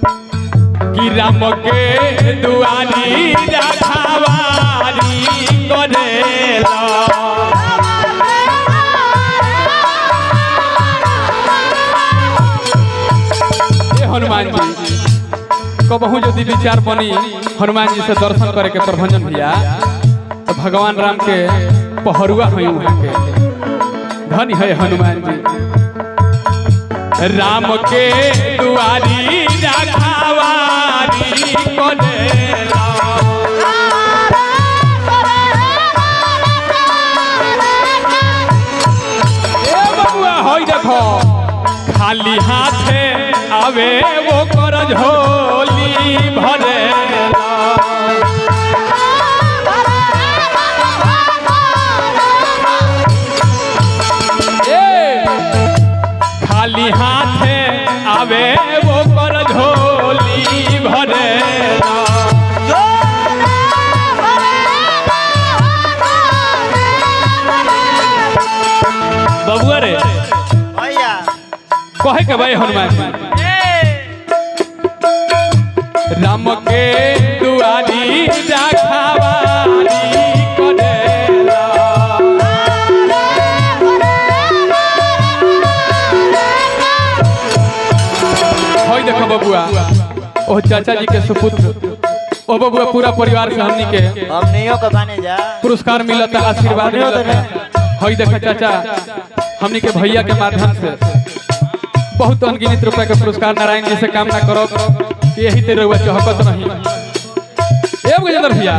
कि राम के दुआरी रखवारी करेला हनुमान जी कबहू यदि विचार बनी हनुमान जी से दर्शन करे के प्रभंजन भैया तो भगवान राम के पहरुआ है वहाँ के धनी है हनुमान जी। राम के दुआरी रखवारी करेला ए बबुआ होई देखो खाली हाथे आवे वो कर झोली भरेला खाली हाथे आवे वो कर झोली भरेला बबुआ रे भैया कहे के भाई हनुमान जी राम के दुआरी रखवारी करेला होई देखो बबुआ ओ चाचा जी के सुपुत्र ओ बबुआ पूरा परिवार से हमनी के हमनियों का बने जा पुरस्कार मिलता आशीर्वाद मिलता। होई देखो चाचा हमनी के भैया के माध्यम से बहुत अनगिनत रुपए के पुरस्कार नारायण जी से कामना करो यही तेरे चहकत नहीं। भैया